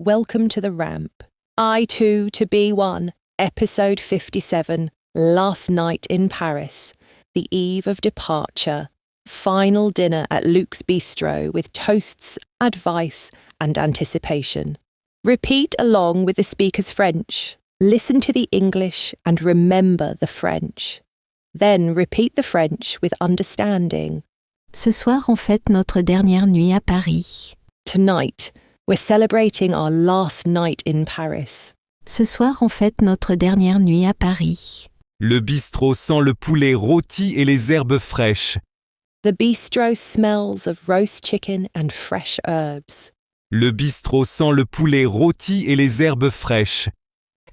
welcome to the ramp. I Too to Be One, episode 57, Last Night in Paris, the eve of departure, final dinner at Luke's Bistro with toasts, advice, and anticipation. Repeat along with the speaker's French. Listen to the English and remember the French. Then repeat the French with understanding. Ce soir, on fête notre dernière nuit à Paris. Tonight, we're celebrating our last night in Paris. Ce soir, on fête notre dernière nuit à Paris. Le bistrot sent le poulet rôti et les herbes fraîches. The bistro smells of roast chicken and fresh herbs. Le bistrot sent le poulet rôti et les herbes fraîches.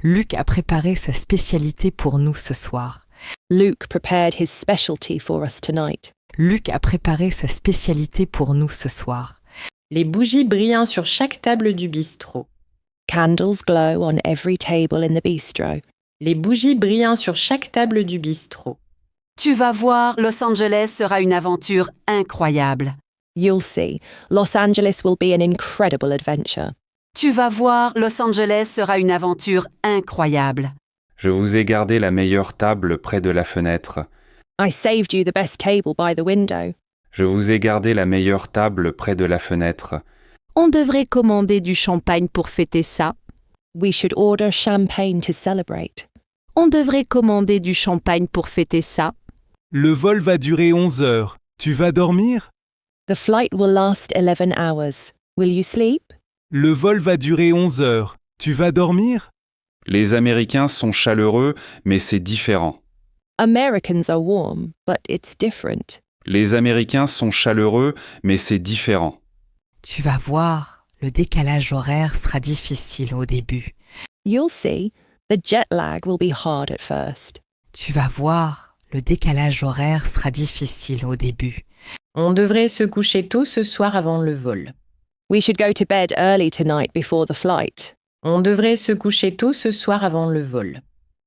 Luc a préparé sa spécialité pour nous ce soir. Luke prepared his specialty for us tonight. Luc a préparé sa spécialité pour nous ce soir. Les bougies brillent sur chaque table du bistrot. Candles glow on every table in the bistro. Les bougies brillent sur chaque table du bistrot. Tu vas voir, Los Angeles sera une aventure incroyable. You'll see, Los Angeles will be an incredible adventure. Tu vas voir, Los Angeles sera une aventure incroyable. Je vous ai gardé la meilleure table près de la fenêtre. I saved you the best table by the window. Je vous ai gardé la meilleure table près de la fenêtre. On devrait commander du champagne pour fêter ça. We should order champagne to celebrate. On devrait commander du champagne pour fêter ça. Le vol va durer 11 heures. Tu vas dormir? The flight will last 11 hours. Will you sleep? Le vol va durer 11 heures. Tu vas dormir? Les Américains sont chaleureux, mais c'est différent. Americans are warm, but it's different. Les Américains sont chaleureux, mais c'est différent. Tu vas voir, le décalage horaire sera difficile au début. You'll see, the jet lag will be hard at first. Tu vas voir, le décalage horaire sera difficile au début. On devrait se coucher tôt ce soir avant le vol. We should go to bed early tonight before the flight. On devrait se coucher tôt ce soir avant le vol.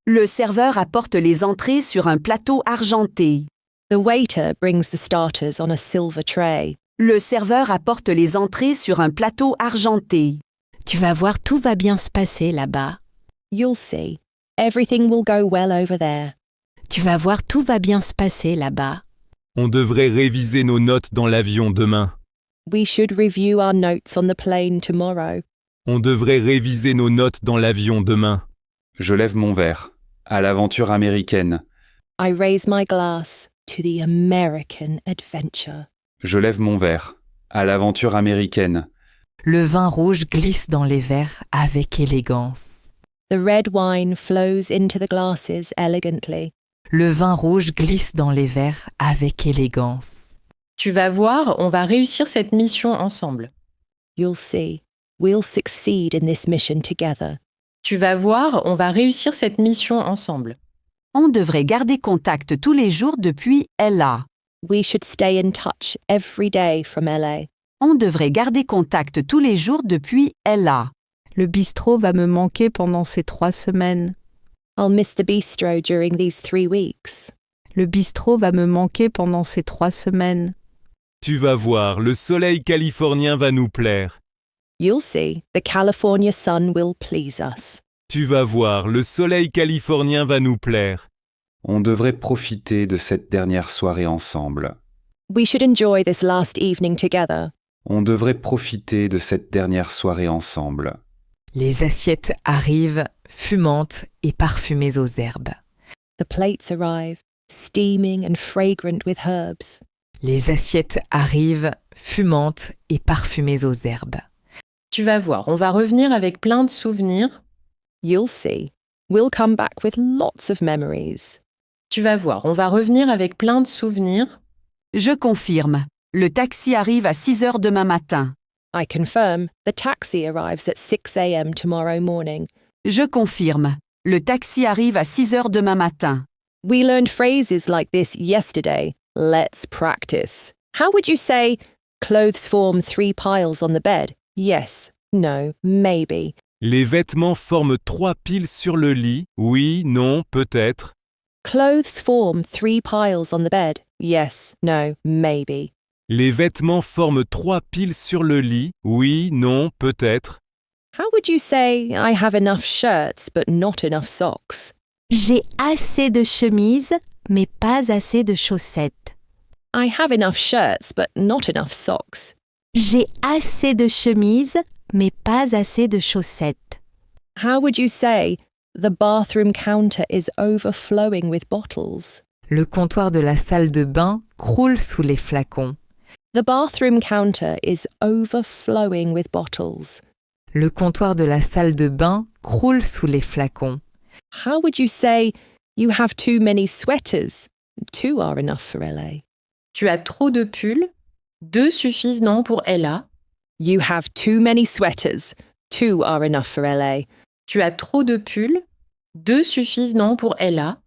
Le serveur apporte les entrées sur un plateau argenté. The waiter brings the starters on a silver tray. Le serveur apporte les entrées sur un plateau argenté. Tu vas voir, tout va bien se passer là-bas. You'll see, everything will go well over there. Tu vas voir, tout va bien se passer là-bas. On devrait réviser nos notes dans l'avion demain. We should review our notes on the plane tomorrow. On devrait réviser nos notes dans l'avion demain. Je lève mon verre. À l'aventure américaine. I raise my glass to the American adventure. Je lève mon verre. À l'aventure américaine. Le vin rouge glisse dans les verres avec élégance. The red wine flows into the glasses elegantly. Le vin rouge glisse dans les verres avec élégance. Tu vas voir, on va réussir cette mission ensemble. You'll see, we'll succeed in this mission together. Tu vas voir, on va réussir cette mission ensemble. On devrait garder contact tous les jours depuis LA. We should stay in touch every day from LA. On devrait garder contact tous les jours depuis LA. Le bistrot va me manquer pendant ces 3 semaines. I'll miss the bistro during these 3 weeks. Le bistrot va me manquer pendant ces 3 semaines. Tu vas voir, le soleil californien va nous plaire. You'll see, the California sun will please us. Tu vas voir, le soleil californien va nous plaire. On devrait profiter de cette dernière soirée ensemble. We should enjoy this last evening together. On devrait profiter de cette dernière soirée ensemble. Les assiettes arrivent, fumantes et parfumées aux herbes. The plates arrive, steaming and fragrant with herbs. Les assiettes arrivent, fumantes et parfumées aux herbes. Tu vas voir, on va revenir avec plein de souvenirs. You'll see, we'll come back with lots of memories. Tu vas voir, on va revenir avec plein de souvenirs. Je confirme. Le taxi arrive à 6 heures demain matin. I confirm, the taxi arrives at 6 a.m. tomorrow morning. Je confirme. Le taxi arrive à 6 heures demain matin. We learned phrases like this yesterday. Let's practice. How would you say, clothes form 3 piles on the bed? Yes, no, maybe. Les vêtements forment 3 piles sur le lit. Oui, non, peut-être. Clothes form 3 piles on the bed. Yes, no, maybe. Les vêtements forment 3 piles sur le lit. Oui, non, peut-être. How would you say I have enough shirts but not enough socks? J'ai assez de chemises, mais pas assez de chaussettes. I have enough shirts but not enough socks. J'ai assez de chemises, mais pas assez de chaussettes. How would you say the bathroom counter is overflowing with bottles? Le comptoir de la salle de bain croule sous les flacons. The bathroom counter is overflowing with bottles. Le comptoir de la salle de bain croule sous les flacons. How would you say you have too many sweaters? 2 are enough for LA. Tu as trop de pulls. 2 suffisent non pour Ella. You have too many sweaters. 2 are enough for LA. Tu as trop de pulls. 2 suffisent non pour Ella.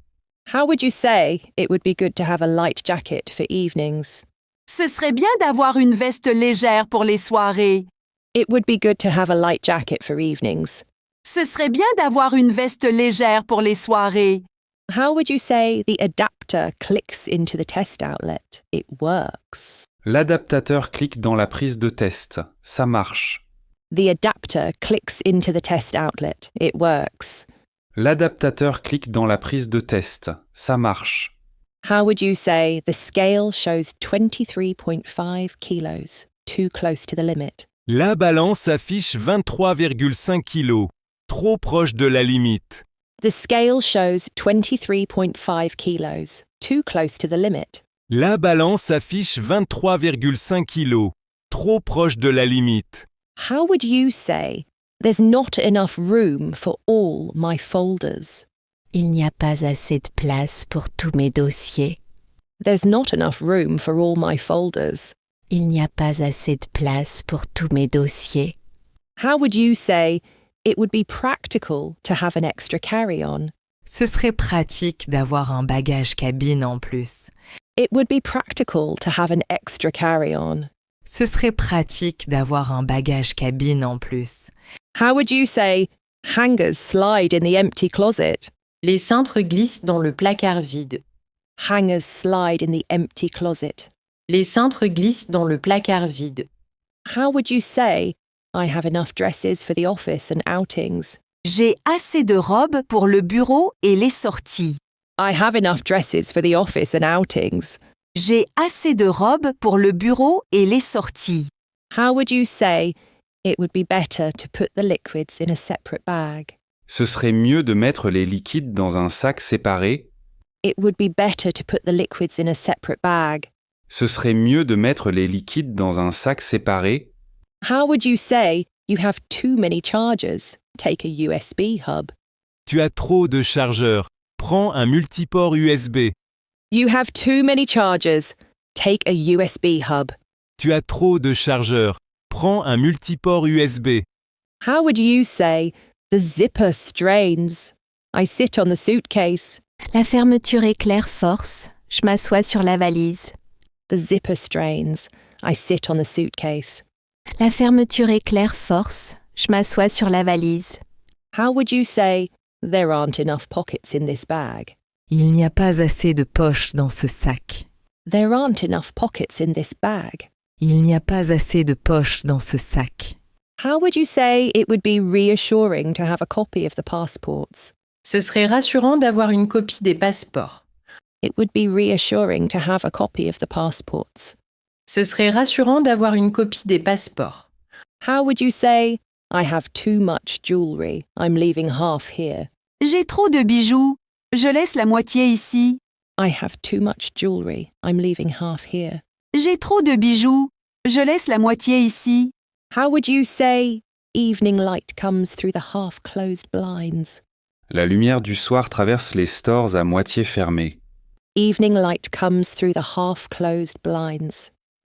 How would you say it would be good to have a light jacket for evenings? Ce serait bien d'avoir une veste légère pour les soirées. It would be good to have a light jacket for evenings. Ce serait bien d'avoir une veste légère pour les soirées. How would you say the adapter clicks into the test outlet? It works. L'adaptateur clique dans la prise de test. Ça marche. The adapter clicks into the test outlet. It works. L'adaptateur clique dans la prise de test. Ça marche. How would you say the scale shows 23.5 kilos? Too close to the limit. La balance affiche 23,5 kilos. Trop proche de la limite. The scale shows 23.5 kilos. Too close to the limit. La balance affiche 23,5 kilos. Trop proche de la limite. How would you say there's not enough room for all my folders? Il n'y a pas assez de place pour tous mes dossiers. There's not enough room for all my folders. Il n'y a pas assez de place pour tous mes dossiers. How would you say it would be practical to have an extra carry-on? Ce serait pratique d'avoir un bagage cabine en plus. It would be practical to have an extra carry-on. Ce serait pratique d'avoir un bagage cabine en plus. How would you say hangers slide in the empty closet? Les cintres glissent dans le placard vide. Hangers slide in the empty closet. Les cintres glissent dans le placard vide. How would you say I have enough dresses for the office and outings? J'ai assez de robes pour le bureau et les sorties. I have enough dresses for the office and outings. J'ai assez de robes pour le bureau et les sorties. How would you say it would be better to put the liquids in a separate bag? Ce serait mieux de mettre les liquides dans un sac séparé. It would be better to put the liquids in a separate bag. Ce serait mieux de mettre les liquides dans un sac séparé. How would you say you have too many chargers? Take a USB hub. Tu as trop de chargeurs. Prends un multiport USB. You have too many chargers. Take a USB hub. Tu as trop de chargeurs. Prends un multiport USB. How would you say the zipper strains? I sit on the suitcase. La fermeture éclair force. Je m'assois sur la valise. The zipper strains. I sit on the suitcase. La fermeture éclair force. Je m'assois sur la valise. How would you say there aren't enough pockets in this bag? Il n'y a pas assez de poches dans ce sac. There aren't enough pockets in this bag. Il n'y a pas assez de poches dans ce sac. How would you say it would be reassuring to have a copy of the passports? Ce serait rassurant d'avoir une copie des passeports. It would be reassuring to have a copy of the passports. Ce serait rassurant d'avoir une copie des passeports. How would you say, I have too much jewelry. I'm leaving half here. J'ai trop de bijoux. Je laisse la moitié ici. I have too much jewelry. I'm leaving half here. J'ai trop de bijoux. Je laisse la moitié ici. How would you say, evening light comes through the half-closed blinds? La lumière du soir traverse les stores à moitié fermés. Evening light comes through the half-closed blinds.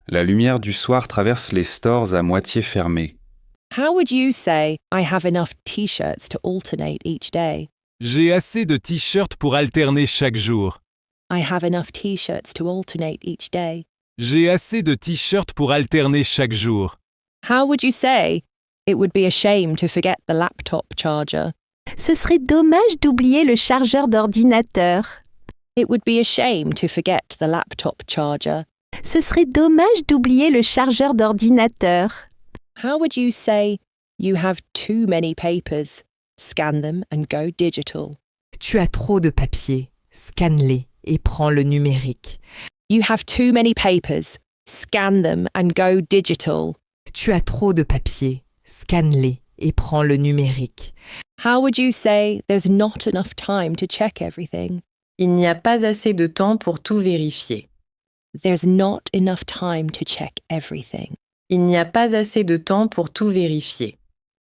La lumière du soir traverse les stores à moitié fermés. How would you say, I have enough t-shirts to alternate each day? J'ai assez de t-shirts pour alterner chaque jour. I have enough t-shirts to alternate each day. J'ai assez de t-shirts pour alterner chaque jour. How would you say, it would be a shame to forget the laptop charger? Ce serait dommage d'oublier le chargeur d'ordinateur. It would be a shame to forget the laptop charger. Ce serait dommage d'oublier le chargeur d'ordinateur. How would you say, You have too many papers. Scan them and go digital. Tu as trop de papier. Scanne-les et prends le numérique. You have too many papers. Scan them and go digital. Tu as trop de papier. Scanne-les et prends le numérique. How would you say there's not enough time to check everything? Il n'y a pas assez de temps pour tout vérifier. There's not enough time to check everything. Il n'y a pas assez de temps pour tout vérifier.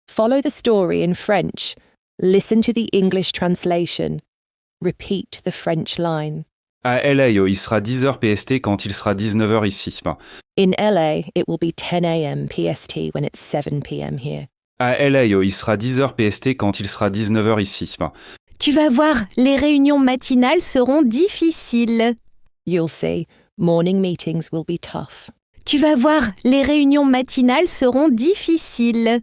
Follow the story in French. Listen to the English translation. Repeat the French line. À LA, il sera 10h PST quand il sera 19h ici. In LA, it will be 10 a.m. PST when it's 7 p.m. here. À LA, il sera 10h PST quand il sera 19h ici. Tu vas voir, les réunions matinales seront difficiles. You'll see, morning meetings will be tough. Tu vas voir, les réunions matinales seront difficiles.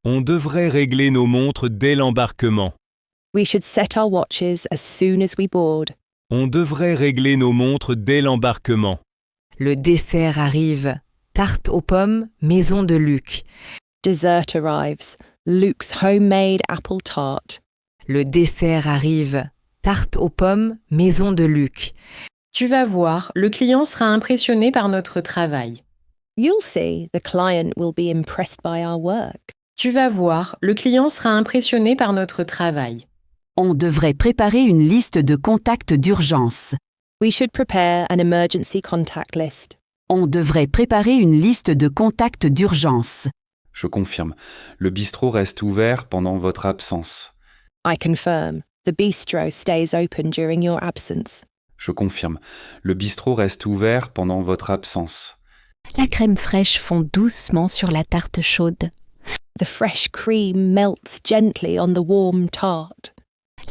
On devrait régler nos montres dès l'embarquement. We should set our watches as soon as we board. On devrait régler nos montres dès l'embarquement. Le dessert arrive. Tarte aux pommes, maison de Luc. Dessert arrives. Luke's homemade apple tart. Le dessert arrive. Tarte aux pommes, maison de Luc. Tu vas voir, le client sera impressionné par notre travail. You'll see, the client will be impressed by our work. Tu vas voir, le client sera impressionné par notre travail. On devrait préparer une liste de contacts d'urgence. We should prepare an emergency contact list. On devrait préparer une liste de contacts d'urgence. Je confirme. Le bistrot reste ouvert pendant votre absence. I confirm. The bistro stays open during your absence. Je confirme. Le bistrot reste ouvert pendant votre absence. La crème fraîche fond doucement sur la tarte chaude. The fresh cream melts gently on the warm tart.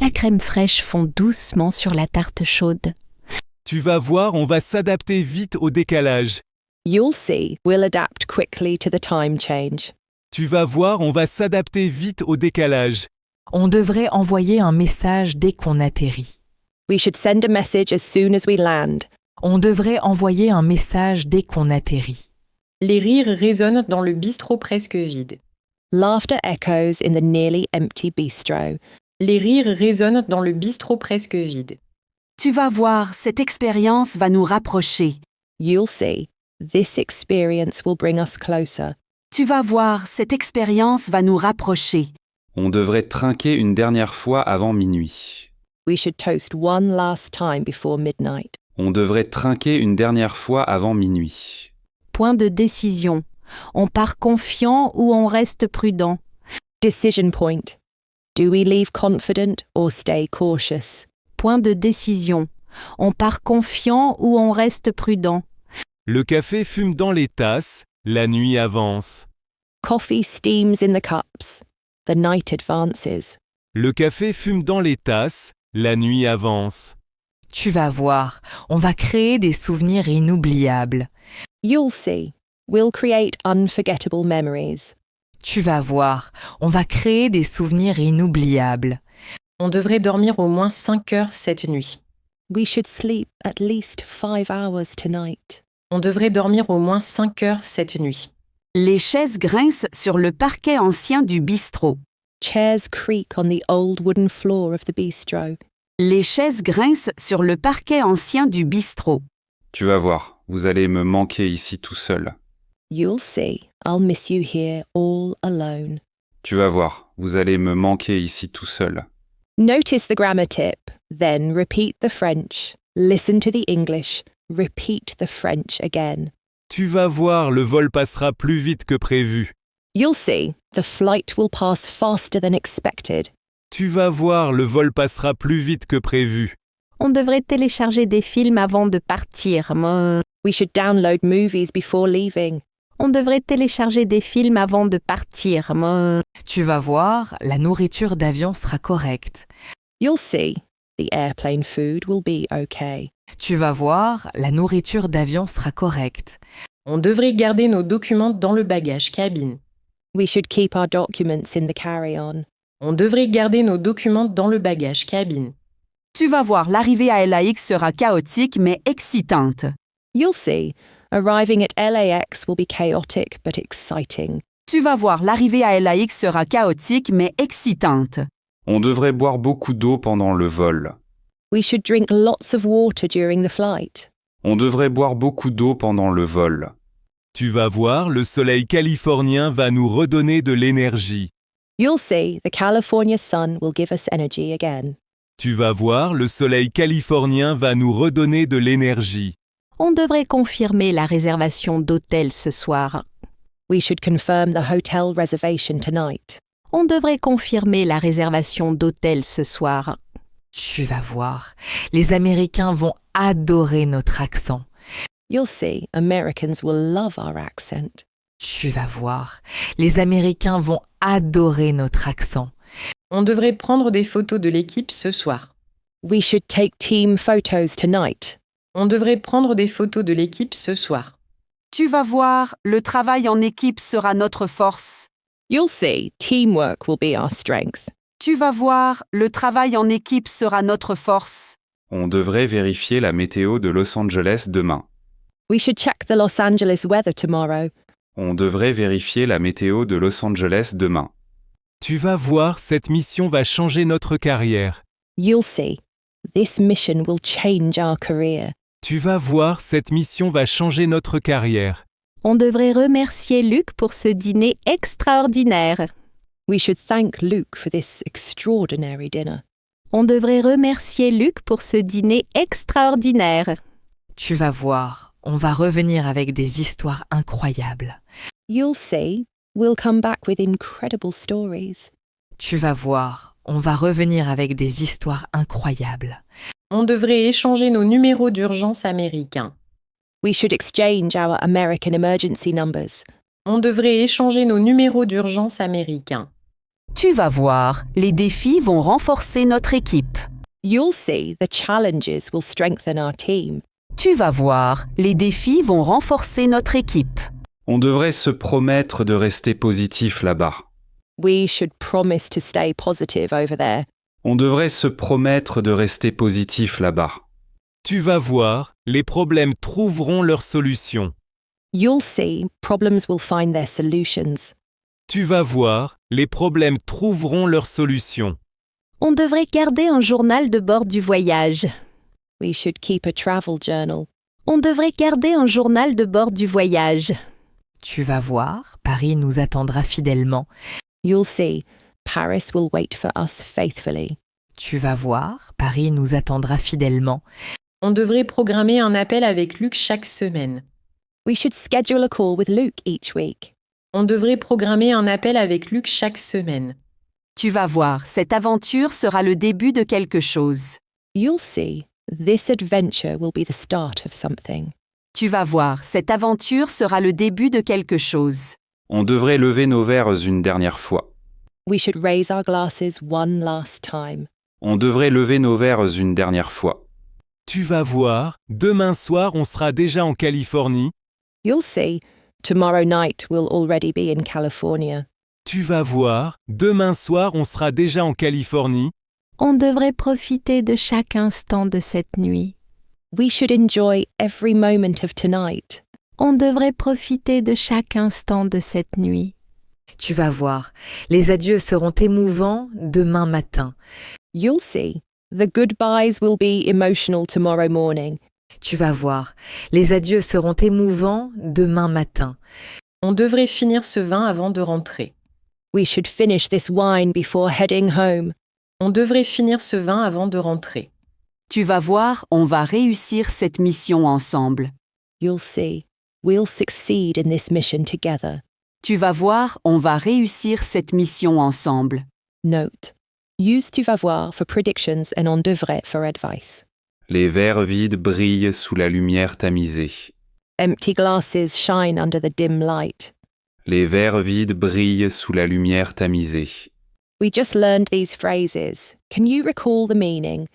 La crème fraîche fond doucement sur la tarte chaude. Tu vas voir, on va s'adapter vite au décalage. You'll see, we'll adapt quickly to the time change. Tu vas voir, on va s'adapter vite au décalage. On devrait envoyer un message dès qu'on atterrit. We should send a message as soon as we land. On devrait envoyer un message dès qu'on atterrit. Les rires résonnent dans le bistrot presque vide. Laughter echoes in the nearly empty bistro. Les rires résonnent dans le bistrot presque vide. Tu vas voir, cette expérience va nous rapprocher. You'll see, this experience will bring us closer. Tu vas voir, cette expérience va nous rapprocher. On devrait trinquer une dernière fois avant minuit. We should toast one last time before midnight. On devrait trinquer une dernière fois avant minuit. Point de décision. On part confiant ou on reste prudent. Decision point. Do we leave confident or stay cautious? Point de décision. On part confiant ou on reste prudent. Le café fume dans les tasses, la nuit avance. Coffee steams in the cups. The night advances. Le café fume dans les tasses, la nuit avance. Tu vas voir, on va créer des souvenirs inoubliables. You'll see. We'll create unforgettable memories. Tu vas voir, on va créer des souvenirs inoubliables. On devrait dormir au moins 5 heures cette nuit. We should sleep at least 5 hours tonight. On devrait dormir au moins 5 heures cette nuit. Les chaises grincent sur le parquet ancien du bistrot. Chairs creak on the old wooden floor of the bistro. Les chaises grincent sur le parquet ancien du bistrot. Tu vas voir, vous allez me manquer ici tout seul. You'll see, I'll miss you here all alone. Tu vas voir, vous allez me manquer ici tout seul. Notice the grammar tip, then repeat the French. Listen to the English, repeat the French again. Tu vas voir, le vol passera plus vite que prévu. You'll see, the flight will pass faster than expected. Tu vas voir, le vol passera plus vite que prévu. On devrait télécharger des films avant de partir. We should download movies before leaving. On devrait télécharger des films avant de partir. Tu vas voir, la nourriture d'avion sera correcte. You'll see, the airplane food will be okay. Tu vas voir, la nourriture d'avion sera correcte. On devrait garder nos documents dans le bagage cabine. We should keep our documents in the carry-on. On devrait garder nos documents dans le bagage cabine. Tu vas voir, l'arrivée à LAX sera chaotique mais excitante. You'll see, arriving at LAX will be chaotic but exciting. Tu vas voir, l'arrivée à LAX sera chaotique mais excitante. On devrait boire beaucoup d'eau pendant le vol. We should drink lots of water during the flight. On devrait boire beaucoup d'eau pendant le vol. Tu vas voir, le soleil californien va nous redonner de l'énergie. You'll see, the California sun will give us energy again. Tu vas voir, le soleil californien va nous redonner de l'énergie. On devrait confirmer la réservation d'hôtel ce soir. We should confirm the hotel reservation tonight. On devrait confirmer la réservation d'hôtel ce soir. Tu vas voir, les Américains vont adorer notre accent. You'll see, Americans will love our accent. Tu vas voir, les Américains vont adorer notre accent. On devrait prendre des photos de l'équipe ce soir. We should take team photos tonight. On devrait prendre des photos de l'équipe ce soir. Tu vas voir, le travail en équipe sera notre force. You'll see, teamwork will be our strength. Tu vas voir, le travail en équipe sera notre force. On devrait vérifier la météo de Los Angeles demain. We should check the Los Angeles weather tomorrow. On devrait vérifier la météo de Los Angeles demain. Tu vas voir, cette mission va changer notre carrière. You'll see, this mission will change our career. Tu vas voir, cette mission va changer notre carrière. On devrait remercier Luc pour ce dîner extraordinaire. We should thank Luke for this extraordinary dinner. On devrait remercier Luc pour ce dîner extraordinaire. Tu vas voir, on va revenir avec des histoires incroyables. You'll see, we'll come back with incredible stories. Tu vas voir, on va revenir avec des histoires incroyables. On devrait échanger nos numéros d'urgence américains. We should exchange our American emergency numbers. On devrait échanger nos numéros d'urgence américains. Tu vas voir, les défis vont renforcer notre équipe. You'll see, the challenges will strengthen our team. Tu vas voir, les défis vont renforcer notre équipe. On devrait se promettre de rester positif là-bas. We should promise to stay positive over there. On devrait se promettre de rester positif là-bas. Tu vas voir, les problèmes trouveront leur solution. You'll see, problems will find their solutions. Tu vas voir, les problèmes trouveront leur solution. On devrait garder un journal de bord du voyage. We should keep a travel journal. On devrait garder un journal de bord du voyage. Tu vas voir, Paris nous attendra fidèlement. You'll see, Paris will wait for us faithfully. Tu vas voir, Paris nous attendra fidèlement. On devrait programmer un appel avec Luc chaque semaine. We should schedule a call with Luke each week. On devrait programmer un appel avec Luc chaque semaine. Tu vas voir, cette aventure sera le début de quelque chose. You'll see, this adventure will be the start of something. Tu vas voir, cette aventure sera le début de quelque chose. On devrait lever nos verres une dernière fois. We should raise our glasses one last time. On devrait lever nos verres une dernière fois. Tu vas voir, demain soir on sera déjà en Californie. You'll see, tomorrow night we'll already be in California. Tu vas voir, demain soir on sera déjà en Californie. On devrait profiter de chaque instant de cette nuit. We should enjoy every moment of tonight. On devrait profiter de chaque instant de cette nuit. Tu vas voir, les adieux seront émouvants demain matin. You'll see, the goodbyes will be emotional tomorrow morning. Tu vas voir, les adieux seront émouvants demain matin. On devrait finir ce vin avant de rentrer. We should finish this wine before heading home. On devrait finir ce vin avant de rentrer. Tu vas voir, on va réussir cette mission ensemble. You'll see, we'll succeed in this mission together. Tu vas voir, on va réussir cette mission ensemble. Note, use tu vas voir for predictions and on devrait for advice. Les verres vides brillent sous la lumière tamisée. Empty glasses shine under the dim light. Les verres vides brillent sous la lumière tamisée. We just learned these phrases. Can you recall the meaning?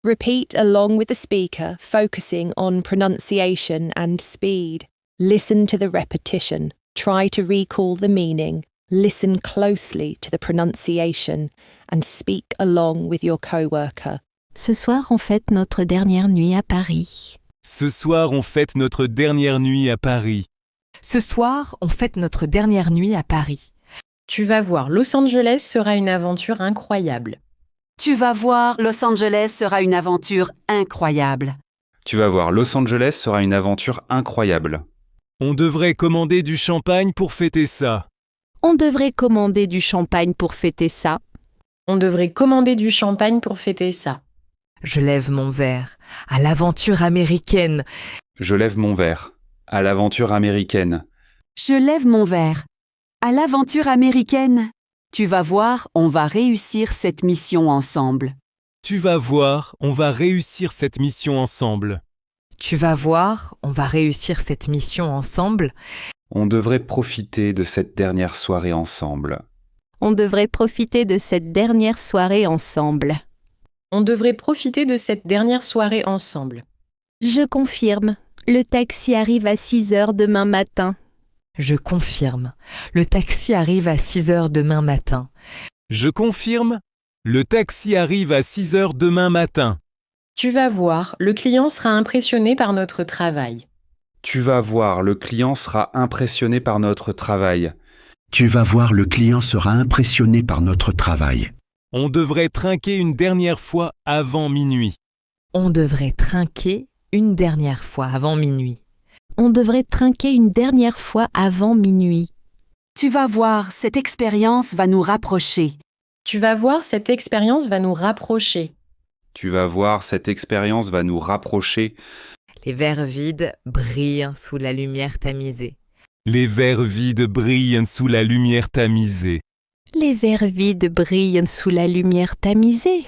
Repeat along with the speaker, focusing on pronunciation and speed. Listen to the repetition. Try to recall the meaning. Listen closely to the pronunciation and speak along with your co-worker. Ce soir, on fête notre dernière nuit à Paris. Ce soir on fête notre dernière nuit à Paris. Ce soir, on fête notre dernière nuit à Paris. Tu vas voir, Los Angeles sera une aventure incroyable. Tu vas voir, Los Angeles sera une aventure incroyable. Tu vas voir, Los Angeles sera une aventure incroyable. On devrait commander du champagne pour fêter ça. On devrait commander du champagne pour fêter ça. On devrait commander du champagne pour fêter ça. Je lève mon verre à l'aventure américaine. Je lève mon verre à l'aventure américaine. Je lève mon verre à l'aventure américaine. Tu vas voir, on va réussir cette mission ensemble. Tu vas voir, on va réussir cette mission ensemble. Tu vas voir, on va réussir cette mission ensemble. On devrait profiter de cette dernière soirée ensemble. On devrait profiter de cette dernière soirée ensemble. On devrait profiter de cette dernière soirée ensemble. Je confirme, le taxi arrive à 6 heures demain matin. Je confirme. Le taxi arrive à 6 heures demain matin. Je confirme, le taxi arrive à 6 heures demain matin. Tu vas voir, le client sera impressionné par notre travail. Tu vas voir, le client sera impressionné par notre travail. Tu vas voir, le client sera impressionné par notre travail. On devrait trinquer une dernière fois avant minuit. On devrait trinquer une dernière fois avant minuit. On devrait trinquer une dernière fois avant minuit. Tu vas voir, cette expérience va nous rapprocher. Tu vas voir, cette expérience va nous rapprocher. Tu vas voir, cette expérience va nous rapprocher. Les verres vides brillent sous la lumière tamisée. Les verres vides brillent sous la lumière tamisée. Les verres vides brillent sous la lumière tamisée.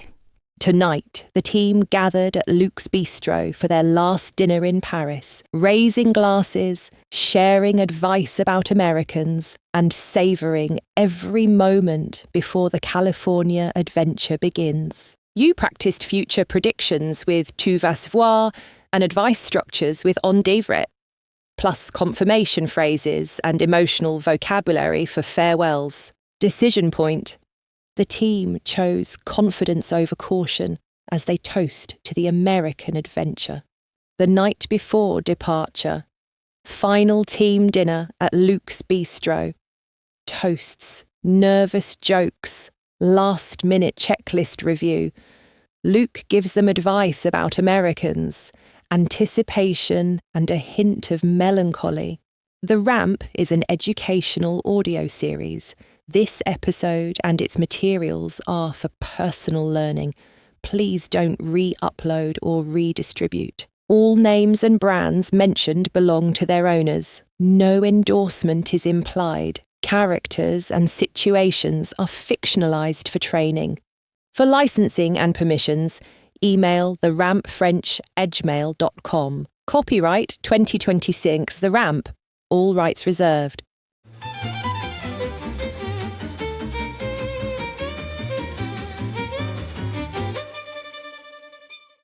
Tonight, the team gathered at Luke's Bistro for their last dinner in Paris, raising glasses, sharing advice about Americans, and savouring every moment before the California adventure begins. You practiced future predictions with Tu vas voir and advice structures with On devrait, plus confirmation phrases and emotional vocabulary for farewells. Decision point. The team chose confidence over caution as they toast to the American adventure. The night before departure, final team dinner at Luke's Bistro. Toasts, nervous jokes, last-minute checklist review. Luke gives them advice about Americans, anticipation and a hint of melancholy. The Ramp is an educational audio series. This episode and its materials are for personal learning. Please don't re-upload or redistribute. All names and brands mentioned belong to their owners. No endorsement is implied. Characters and situations are fictionalized for training. For licensing and permissions, email therampfrench@gmail.com. Copyright 2026 The Ramp. All rights reserved.